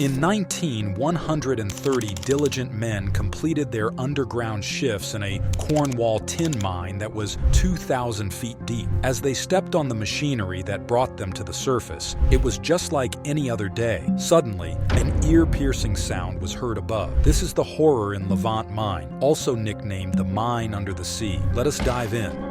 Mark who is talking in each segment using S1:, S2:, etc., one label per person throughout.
S1: In 130 diligent men completed their underground shifts in a Cornwall tin mine that was 2,000 feet deep. As they stepped on the machinery that brought them to the surface, it was just like any other day. Suddenly, an ear-piercing sound was heard above. This is the horror in Levant Mine, also nicknamed the Mine Under the Sea. Let us dive in.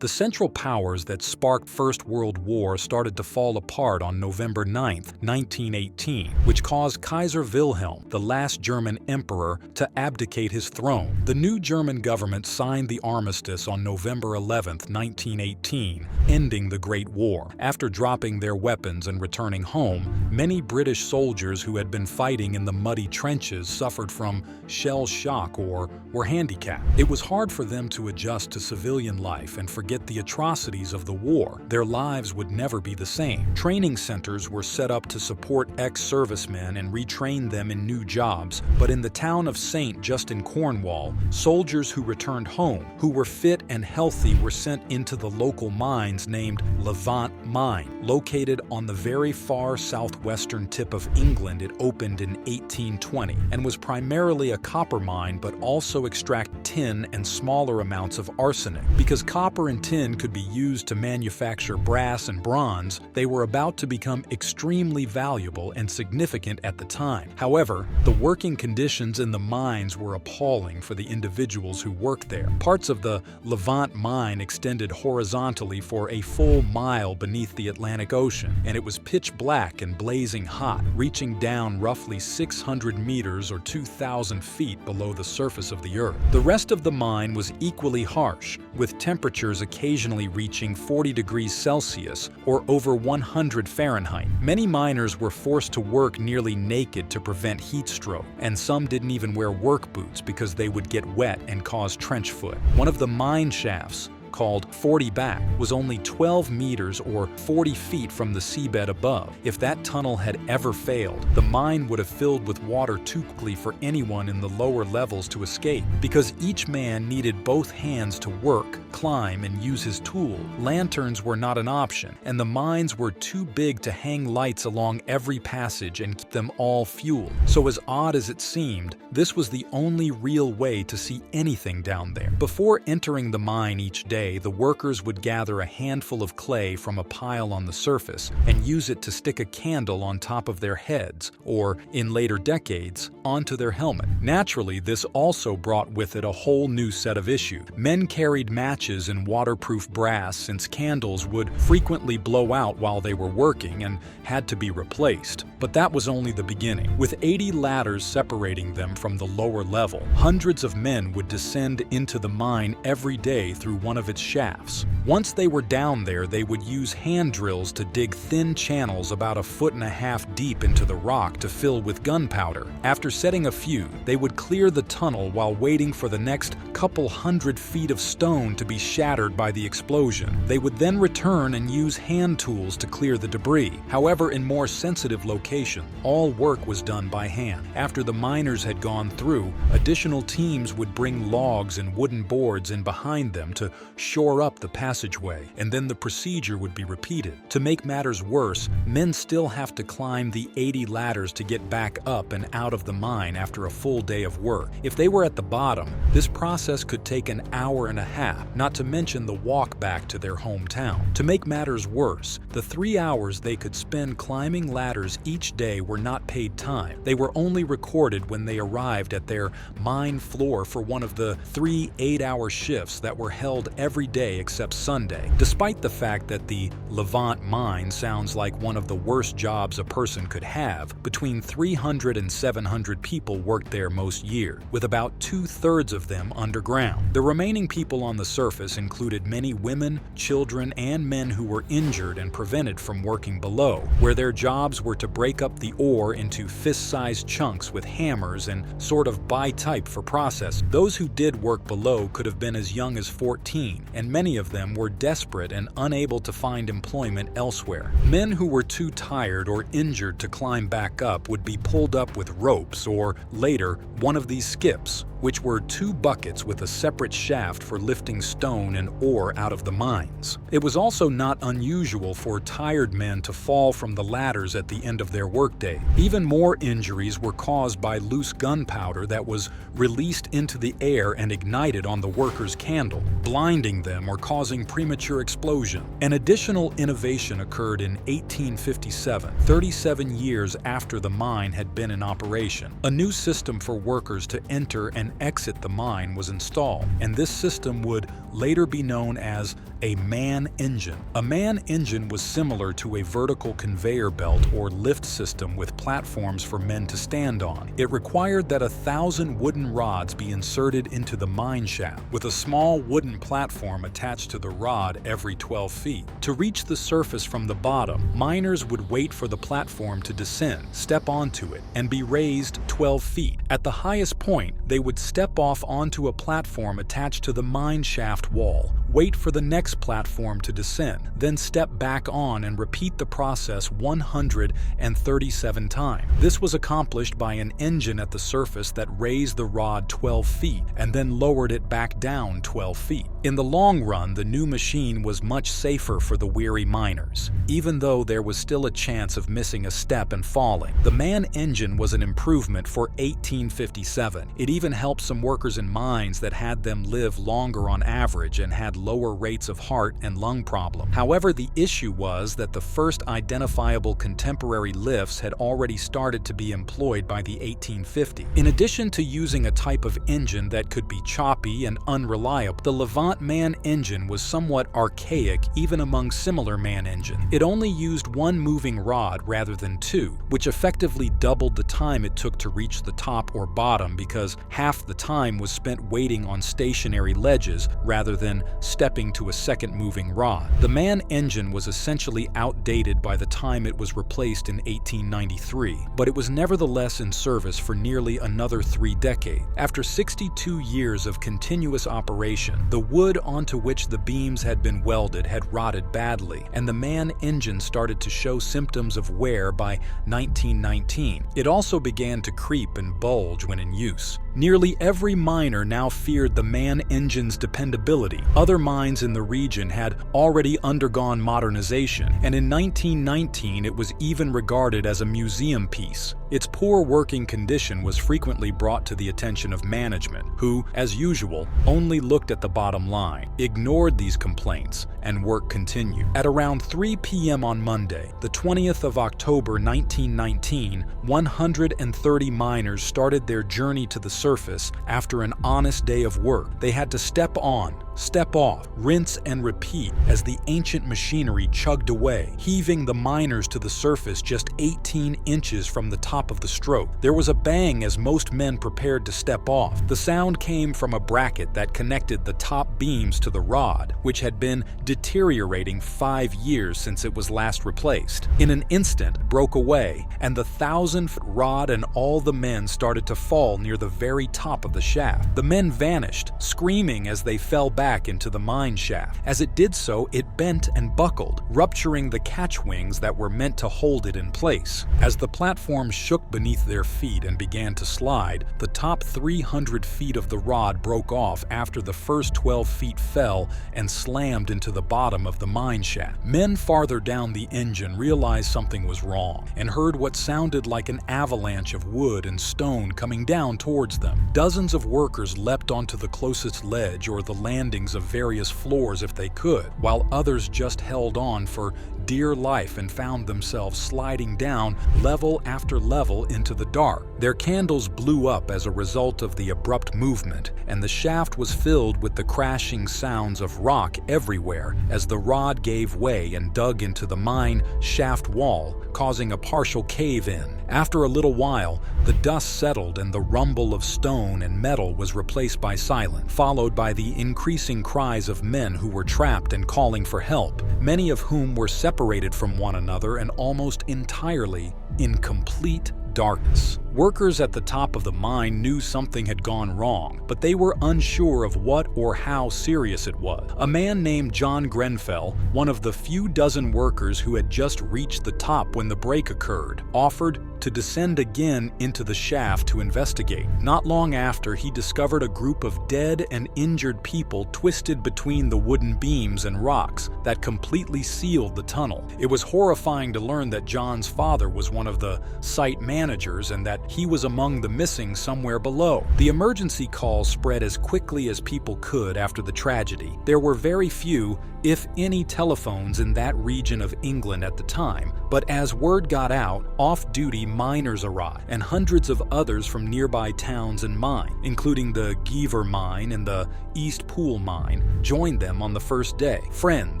S1: The Central Powers that sparked First World War started to fall apart on November 9, 1918, which caused Kaiser Wilhelm, the last German emperor, to abdicate his throne. The new German government signed the armistice on November 11, 1918, ending the Great War. After dropping their weapons and returning home, many British soldiers who had been fighting in the muddy trenches suffered from shell shock or were handicapped. It was hard for them to adjust to civilian life and forget the atrocities of the war. Their lives would never be the same. Training centers were set up to support ex-servicemen and retrain them in new jobs, but in the town of St. just in Cornwall, soldiers who returned home, who were fit and healthy, were sent into the local mines named Levant Mine. Located on the very far southwestern tip of England, it opened in 1820 and was primarily a copper mine, but also extract tin and smaller amounts of arsenic. Because copper and tin could be used to manufacture brass and bronze, they were about to become extremely valuable and significant at the time. However, the working conditions in the mines were appalling for the individuals who worked there. Parts of the Levant mine extended horizontally for a full mile beneath the Atlantic Ocean, and it was pitch black and blazing hot, reaching down roughly 600 meters or 2,000 feet below the surface of the earth. The rest of the mine was equally harsh, with temperatures occasionally reaching 40 degrees Celsius or over 100 Fahrenheit. Many miners were forced to work nearly naked to prevent heat stroke, and some didn't even wear work boots because they would get wet and cause trench foot. One of the mine shafts, called 40 back, was only 12 meters or 40 feet from the seabed above. If that tunnel had ever failed, the mine would have filled with water too quickly for anyone in the lower levels to escape. Because each man needed both hands to work, climb, and use his tool, lanterns were not an option, and the mines were too big to hang lights along every passage and keep them all fueled. So as odd as it seemed, this was the only real way to see anything down there. Before entering the mine each day, the workers would gather a handful of clay from a pile on the surface and use it to stick a candle on top of their heads, or, in later decades, onto their helmet. Naturally, this also brought with it a whole new set of issues. Men carried matches and waterproof brass, since candles would frequently blow out while they were working and had to be replaced. But that was only the beginning. With 80 ladders separating them from the lower level, hundreds of men would descend into the mine every day through one of its shafts. Once they were down there, they would use hand drills to dig thin channels about 1.5 feet deep into the rock to fill with gunpowder. After setting a few, they would clear the tunnel while waiting for the next couple hundred feet of stone to be shattered by the explosion. They would then return and use hand tools to clear the debris. However, in more sensitive locations, all work was done by hand. After the miners had gone through, additional teams would bring logs and wooden boards in behind them to shore up the passageway, and then the procedure would be repeated. To make matters worse, men still have to climb the 80 ladders to get back up and out of the mine after a full day of work. If they were at the bottom, this process could take an hour and a half, not to mention the walk back to their hometown. To make matters worse, the 3 hours they could spend climbing ladders each day were not paid time. They were only recorded when they arrived at their mine floor for one of the 3 8-hour shifts that were held every day except Sunday. Despite the fact that the Levant Mine sounds like one of the worst jobs a person could have, between 300 and 700 people worked there most years, with about 2/3 of them underground. The remaining people on the surface included many women, children, and men who were injured and prevented from working below, where their jobs were to break up the ore into fist-sized chunks with hammers and sort of buy type for process. Those who did work below could have been as young as 14, 19, and many of them were desperate and unable to find employment elsewhere. Men who were too tired or injured to climb back up would be pulled up with ropes or, later, one of these skips, which were 2 buckets with a separate shaft for lifting stone and ore out of the mines. It was also not unusual for tired men to fall from the ladders at the end of their workday. Even more injuries were caused by loose gunpowder that was released into the air and ignited on the workers' candle, blinding them or causing premature explosion. An additional innovation occurred in 1857, 37 years after the mine had been in operation. A new system for workers to enter and exit the mine was installed, and this system would later be known as a man engine. A man engine was similar to a vertical conveyor belt or lift system with platforms for men to stand on. It required that 1,000 wooden rods be inserted into the mine shaft, with a small wooden platform attached to the rod every 12 feet. To reach the surface from the bottom, miners would wait for the platform to descend, step onto it, and be raised 12 feet. At the highest point, they would step off onto a platform attached to the mine shaft wall, wait for the next platform to descend, then step back on and repeat the process 137 times. This was accomplished by an engine at the surface that raised the rod 12 feet and then lowered it back down 12 feet. In the long run, the new machine was much safer for the weary miners, even though there was still a chance of missing a step and falling. The man engine was an improvement for 1857. It even helped some workers in mines that had them live longer on average and had lower rates of heart and lung problems. However, the issue was that the first identifiable contemporary lifts had already started to be employed by the 1850s. In addition to using a type of engine that could be choppy and unreliable, the Levant Mine engine was somewhat archaic even among similar man engines. It only used 1 moving rod rather than 2, which effectively doubled the time it took to reach the top or bottom because half the time was spent waiting on stationary ledges rather than stepping to a second moving rod. The man engine was essentially outdated by the time it was replaced in 1893, but it was nevertheless in service for nearly another 3 decades. After 62 years of continuous operation, the wood onto which the beams had been welded had rotted badly, and the man engine started to show symptoms of wear by 1919. It also began to creep and bulge when in use. Nearly every miner now feared the man engine's dependability. Other mines in the region had already undergone modernization, and in 1919 it was even regarded as a museum piece. Its poor working condition was frequently brought to the attention of management, who, as usual, only looked at the bottom line, ignored these complaints, and work continued. At around 3 p.m. on Monday, the 20th of October 1919, 130 miners started their journey to the surface after an honest day of work. They had to step on, step off, rinse and repeat as the ancient machinery chugged away, heaving the miners to the surface just 18 inches from the top of the stroke. There was a bang as most men prepared to step off. The sound came from a bracket that connected the top beams to the rod, which had been deteriorating 5 years since it was last replaced. In an instant, broke away, and the 1,000-foot rod and all the men started to fall near the very top of the shaft. The men vanished, screaming as they fell back into the mine shaft. As it did so, it bent and buckled, rupturing the catch wings that were meant to hold it in place. As the platform shook beneath their feet and began to slide, the top 300 feet of the rod broke off after the first 12 feet fell and slammed into the bottom of the mine shaft. Men farther down the engine realized something was wrong and heard what sounded like an avalanche of wood and stone coming down towards them. Dozens of workers leapt onto the closest ledge or the landings of various floors if they could, while others just held on for dear life and found themselves sliding down level after level into the dark. Their candles blew up as a result of the abrupt movement, and the shaft was filled with the crashing sounds of rock everywhere as the rod gave way and dug into the mine shaft wall, causing a partial cave-in. After a little while, the dust settled and the rumble of stone and metal was replaced by silence, followed by the increasing cries of men who were trapped and calling for help, many of whom were separated from one another and almost entirely in complete darkness. Workers at the top of the mine knew something had gone wrong, but they were unsure of what or how serious it was. A man named John Grenfell, one of the few dozen workers who had just reached the top when the break occurred, offered to descend again into the shaft to investigate. Not long after, he discovered a group of dead and injured people twisted between the wooden beams and rocks that completely sealed the tunnel. It was horrifying to learn that John's father was one of the site managers and that he was among the missing somewhere below. The emergency call spread as quickly as people could after the tragedy. There were very few, if any, telephones in that region of England at the time, but as word got out, off-duty miners arrived, and hundreds of others from nearby towns and mines, including the Levant Mine and the East Pool Mine, joined them on the first day. Friend,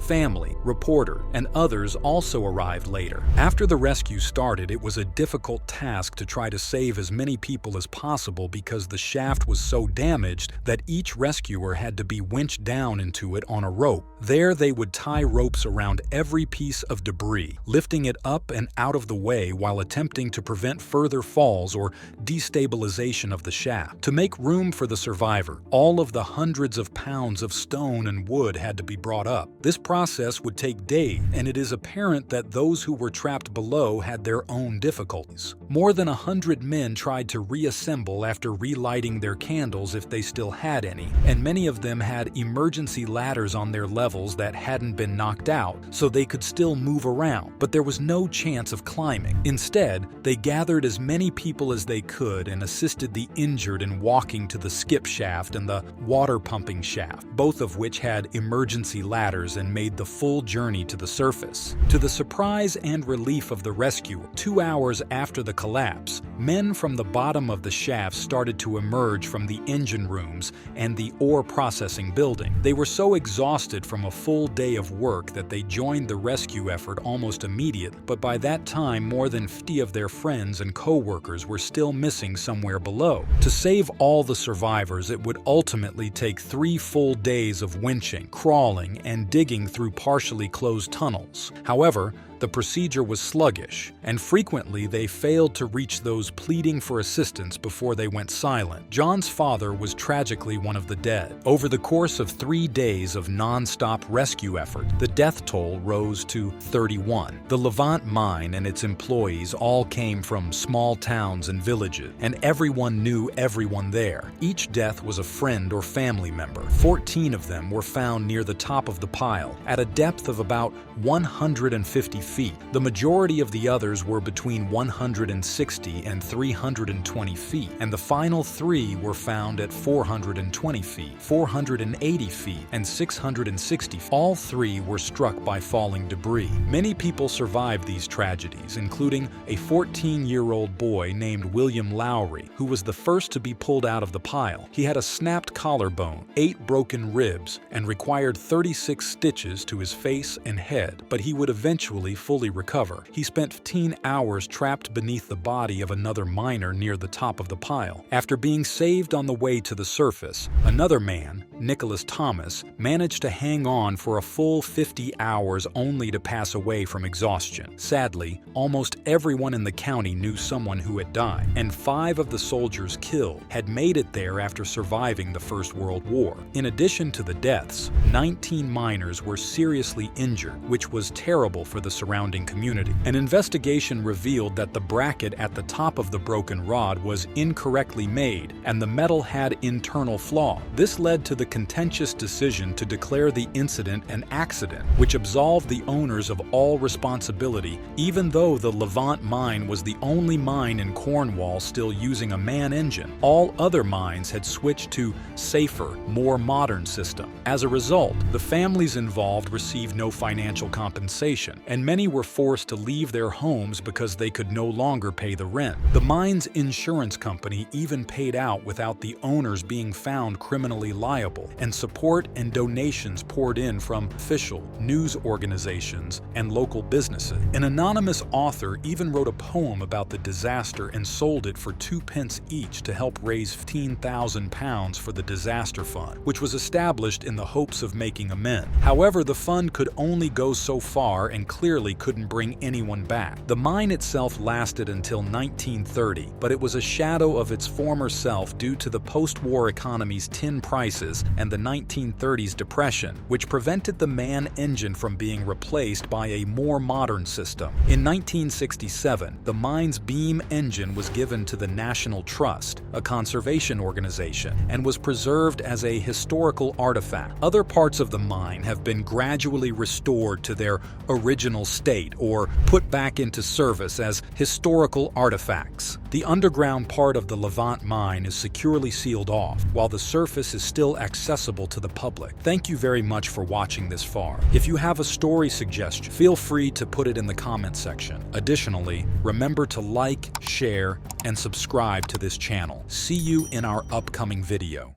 S1: family, reporter, and others also arrived later. After the rescue started, it was a difficult task to try to save as many people as possible because the shaft was so damaged that each rescuer had to be winched down into it on a rope. There they would tie ropes around every piece of debris, lifting it up and out of the way while attempting to prevent further falls or destabilization of the shaft. To make room for the survivor, all of the hundreds of pounds of stone and wood had to be brought up. This process would take days, and it is apparent that those who were trapped below had their own difficulties. More than 100 men tried to reassemble after relighting their candles if they still had any, and many of them had emergency ladders on their levels that hadn't been knocked out, so they could still move around, but there was no chance of climbing. Instead, they gathered as many people as they could and assisted the injured in walking to the skip shaft and the water pumping shaft, both of which had emergency ladders and made the full journey to the surface. To the surprise and relief of the rescuer, 2 hours after the collapse, men from the bottom of the shaft started to emerge from the engine rooms and the ore processing building. They were so exhausted from a full day of work that they joined the rescue effort almost immediately, but by that time more than 50 of their friends and co-workers were still missing somewhere below. To save all the survivors, it would ultimately take 3 full days of winching, crawling, and digging through partially closed tunnels. However, the procedure was sluggish, and frequently they failed to reach those pleading for assistance before they went silent. John's father was tragically one of the dead. Over the course of 3 days of non-stop rescue effort, the death toll rose to 31. The Levant Mine and its employees all came from small towns and villages, and everyone knew everyone there. Each death was a friend or family member. 14 of them were found near the top of the pile, at a depth of about 150 feet. The majority of the others were between 160 and 320 feet, and the final 3 were found at 420 feet, 480 feet, and 660 feet. All 3 were struck by falling debris. Many people survived these tragedies, including a 14-year-old boy named William Lowry, who was the first to be pulled out of the pile. He had a snapped collarbone, 8 broken ribs, and required 36 stitches to his face and head, but he would eventually fully recover. He spent 15 hours trapped beneath the body of another miner near the top of the pile. After being saved on the way to the surface, another man, Nicholas Thomas, managed to hang on for a full 50 hours only to pass away from exhaustion. Sadly, almost everyone in the county knew someone who had died, and 5 of the soldiers killed had made it there after surviving the First World War. In addition to the deaths, 19 miners were seriously injured, which was terrible for the surrounding community. An investigation revealed that the bracket at the top of the broken rod was incorrectly made, and the metal had internal flaws. This led to the contentious decision to declare the incident an accident, which absolved the owners of all responsibility, even though the Levant Mine was the only mine in Cornwall still using a man engine. All other mines had switched to safer, more modern system. As a result, the families involved received no financial compensation, and many were forced to leave their homes because they could no longer pay the rent. The mine's insurance company even paid out without the owners being found criminally liable, and support and donations poured in from official news organizations and local businesses. An anonymous author even wrote a poem about the disaster and sold it for 2 pence each to help raise £15,000 for the disaster fund, which was established in the hopes of making amends. However, the fund could only go so far, and clearly literally couldn't bring anyone back. The mine itself lasted until 1930, but it was a shadow of its former self due to the post-war economy's tin prices and the 1930s depression, which prevented the MAN engine from being replaced by a more modern system. In 1967, the mine's beam engine was given to the National Trust, a conservation organization, and was preserved as a historical artifact. Other parts of the mine have been gradually restored to their original state or put back into service as historical artifacts. The underground part of the Levant Mine is securely sealed off, while the surface is still accessible to the public. Thank you very much for watching this far. If you have a story suggestion, feel free to put it in the comment section. Additionally, remember to like, share, and subscribe to this channel. See you in our upcoming video.